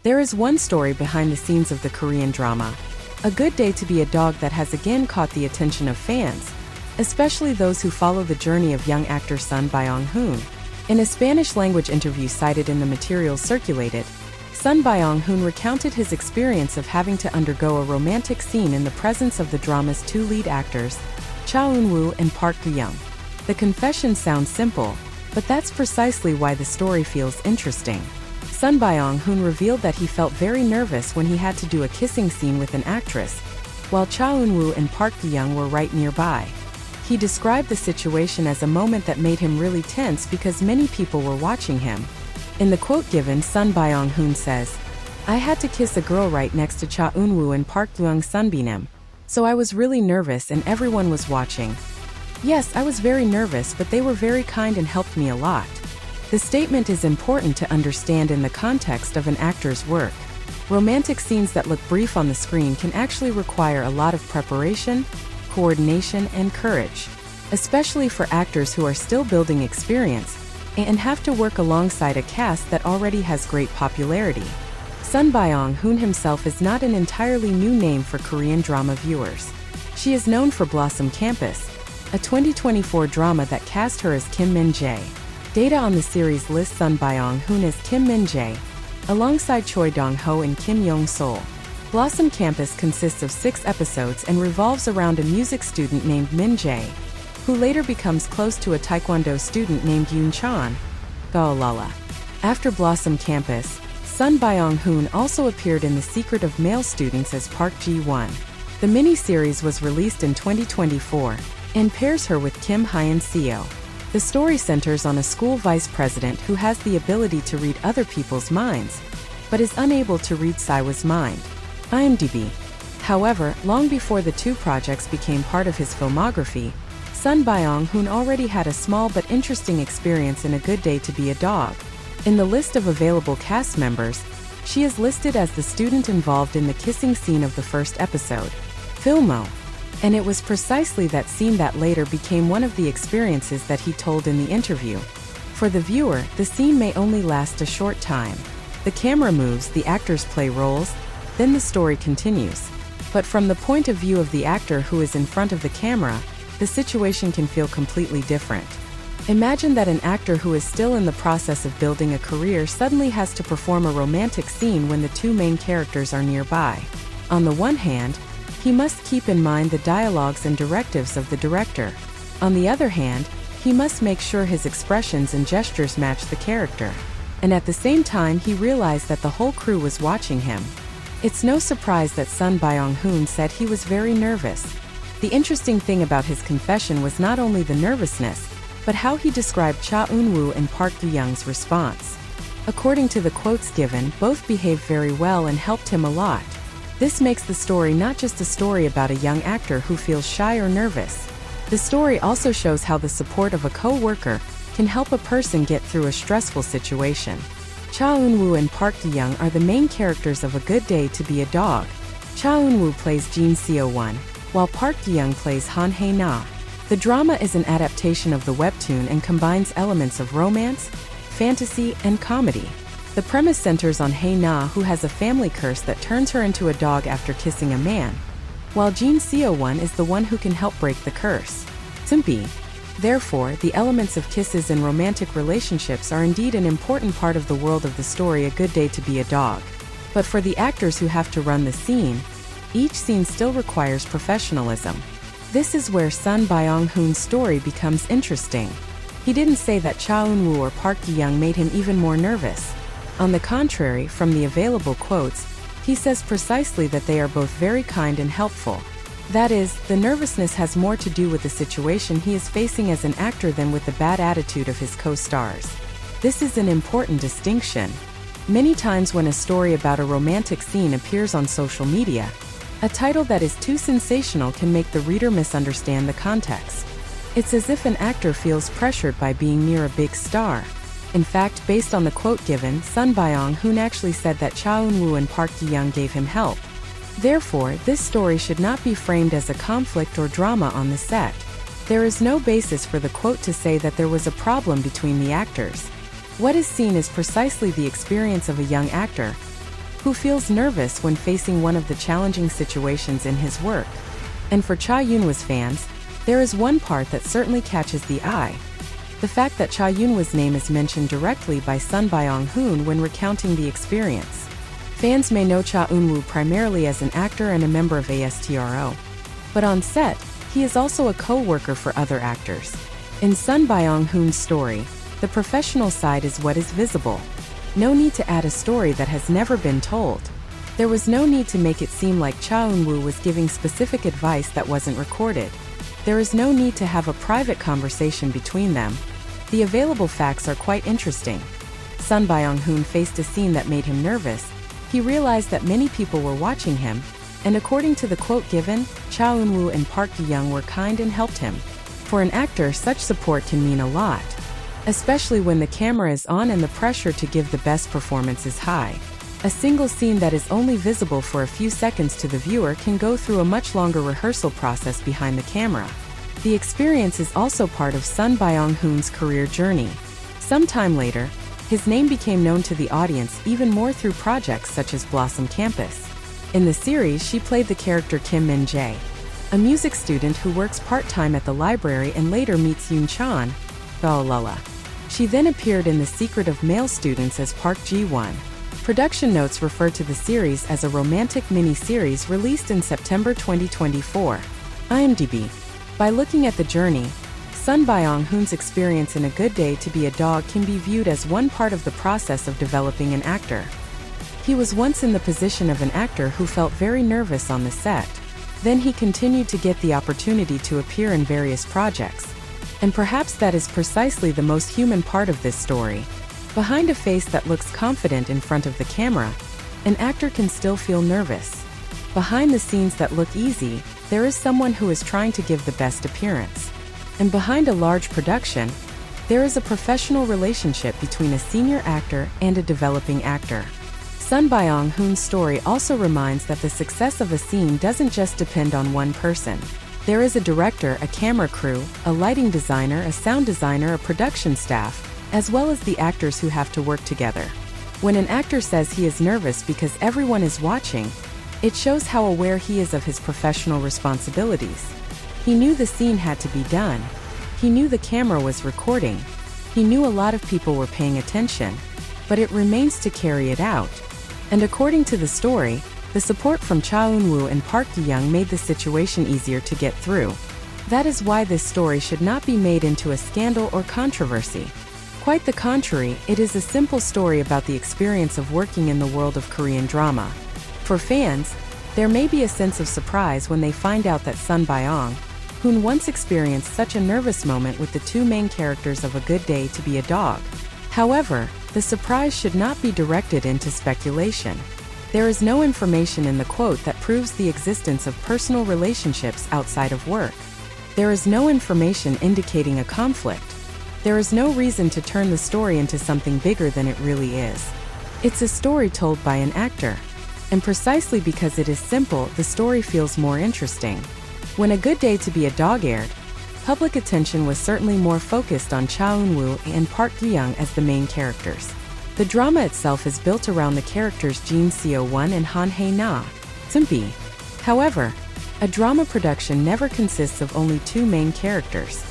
There is one story behind the scenes of the Korean drama, A Good Day to Be a Dog, that has again caught the attention of fans, especially those who follow the journey of young actor Sun Byeong-hoon. In a Spanish-language interview cited in the materials circulated, Sun Byeong-hoon recounted his experience of having to undergo a romantic scene in the presence of the drama's two lead actors, Eunwoo and Park Byeong. The confession sounds simple, but that's precisely why the story feels interesting. Sun Byeong-hoon revealed that he felt very nervous when he had to do a kissing scene with an actress, while Eunwoo and Park Byeong were right nearby. He described the situation as a moment that made him really tense because many people were watching him. In the quote given, Sun Byeong-hoon says, "I had to kiss a girl right next to Eunwoo and Park Byeong Sunbeam, so I was really nervous and everyone was watching. Yes, I was very nervous, but they were very kind and helped me a lot." The statement is important to understand in the context of an actor's work. Romantic scenes that look brief on the screen can actually require a lot of preparation, coordination, and courage, especially for actors who are still building experience and have to work alongside a cast that already has great popularity. Sun Byeong-hoon himself is not an entirely new name for Korean drama viewers. She is known for Blossom Campus, a 2024 drama that cast her as Kim Min-jae. Data on the series lists Sun Byeong-hoon as Kim Min-jae, alongside Choi Dong-ho and Kim Yong-sol. Blossom Campus consists of 6 episodes and revolves around a music student named Min-jae, who later becomes close to a taekwondo student named Yoon-chan, Gaolala. After Blossom Campus, Sun Byeong-hoon also appeared in The Secret of Male Students as Park Ji-won. The mini-series was released in 2024 and pairs her with Kim Hyun-seo. The story centers on a school vice president who has the ability to read other people's minds, but is unable to read Siwa's mind. IMDb. However, long before the two projects became part of his filmography, Sun Byeong-hoon already had a small but interesting experience in A Good Day to Be a Dog. In the list of available cast members, she is listed as the student involved in the kissing scene of the first episode, Filmo. And it was precisely that scene that later became one of the experiences that he told in the interview. For the viewer, the scene may only last a short time. The camera moves, the actors play roles, then the story continues. But from the point of view of the actor who is in front of the camera, the situation can feel completely different. Imagine that an actor who is still in the process of building a career suddenly has to perform a romantic scene when the two main characters are nearby. On the one hand, he must keep in mind the dialogues and directives of the director. On the other hand, he must make sure his expressions and gestures match the character. And at the same time, he realized that the whole crew was watching him. It's no surprise that Sun Byeong-hoon said he was very nervous. The interesting thing about his confession was not only the nervousness, but how he described Eunwoo and Park Byeong's response. According to the quotes given, both behaved very well and helped him a lot. This makes the story not just a story about a young actor who feels shy or nervous. The story also shows how the support of a co-worker can help a person get through a stressful situation. Eunwoo and Park Byeong are the main characters of A Good Day to Be a Dog. Eunwoo plays Jin Seo-won, while Park Byeong plays Han Hae-na. The drama is an adaptation of the webtoon and combines elements of romance, fantasy, and comedy. The premise centers on Hae-na, who has a family curse that turns her into a dog after kissing a man, while Jin Seo-won is the one who can help break the curse. Simpy. Therefore, the elements of kisses and romantic relationships are indeed an important part of the world of the story A Good Day to Be a Dog. But for the actors who have to run the scene, each scene still requires professionalism. This is where Sun Byeong-hoon's story becomes interesting. He didn't say that Eunwoo or Park Byeong made him even more nervous. On the contrary, from the available quotes, he says precisely that they are both very kind and helpful. That is, the nervousness has more to do with the situation he is facing as an actor than with the bad attitude of his co-stars. This is an important distinction. Many times when a story about a romantic scene appears on social media, a title that is too sensational can make the reader misunderstand the context. It's as if an actor feels pressured by being near a big star. In fact, based on the quote given, Sun Byeong-hoon actually said that Eunwoo and Park Byeong gave him help. Therefore, this story should not be framed as a conflict or drama on the set. There is no basis for the quote to say that there was a problem between the actors. What is seen is precisely the experience of a young actor who feels nervous when facing one of the challenging situations in his work. And for Cha Eunwoo's fans, there is one part that certainly catches the eye. The fact that Cha Eunwoo's name is mentioned directly by son Byeong Hoon when recounting the experience. Fans may know Cha Eunwoo primarily as an actor and a member of ASTRO. But on set, he is also a co-worker for other actors. In son Byeong Hoon's story, the professional side is what is visible. No need to add a story that has never been told. There was no need to make it seem like Cha Eunwoo was giving specific advice that wasn't recorded. There is no need to have a private conversation between them. The available facts are quite interesting. Son Byeong Hoon faced a scene that made him nervous. He realized that many people were watching him, and according to the quote given, Cha Eunwoo and Park Byeong were kind and helped him. For an actor, such support can mean a lot, especially when the camera is on and the pressure to give the best performance is high. A single scene that is only visible for a few seconds to the viewer can go through a much longer rehearsal process behind the camera. The experience is also part of son Byeong Hoon's career journey. Sometime later, his name became known to the audience even more through projects such as Blossom Campus. In the series, she played the character Kim Min-jae, a music student who works part-time at the library and later meets Yoon Chan, Lala. She then appeared in The Secret of Male Students as Park Ji-won. Production notes refer to the series as a romantic mini-series released in September 2024. IMDb. By looking at the journey, son Byeong Hoon's experience in A Good Day to Be a Dog can be viewed as one part of the process of developing an actor. He was once in the position of an actor who felt very nervous on the set. Then he continued to get the opportunity to appear in various projects. And perhaps that is precisely the most human part of this story. Behind a face that looks confident in front of the camera, an actor can still feel nervous. Behind the scenes that look easy, there is someone who is trying to give the best appearance. And behind a large production, there is a professional relationship between a senior actor and a developing actor. Son Byeong Hoon's story also reminds that the success of a scene doesn't just depend on one person. There is a director, a camera crew, a lighting designer, a sound designer, a production staff, as well as the actors who have to work together. When an actor says he is nervous because everyone is watching, it shows how aware he is of his professional responsibilities. He knew the scene had to be done. He knew the camera was recording. He knew a lot of people were paying attention, but it remains to carry it out. And according to the story, the support from Cha Eunwoo and Park Byeong made the situation easier to get through. That is why this story should not be made into a scandal or controversy. Quite the contrary, it is a simple story about the experience of working in the world of Korean drama. For fans, there may be a sense of surprise when they find out that son Byeong Hoon once experienced such a nervous moment with the two main characters of A Good Day to Be a Dog. However, the surprise should not be directed into speculation. There is no information in the quote that proves the existence of personal relationships outside of work. There is no information indicating a conflict. There is no reason to turn the story into something bigger than it really is. It's a story told by an actor. And precisely because it is simple, the story feels more interesting. When A Good Day to Be a Dog aired, public attention was certainly more focused on Cha Eunwoo and Park Byeong as the main characters. The drama itself is built around the characters Jin Seo-won and Han Hae-na. However, a drama production never consists of only two main characters.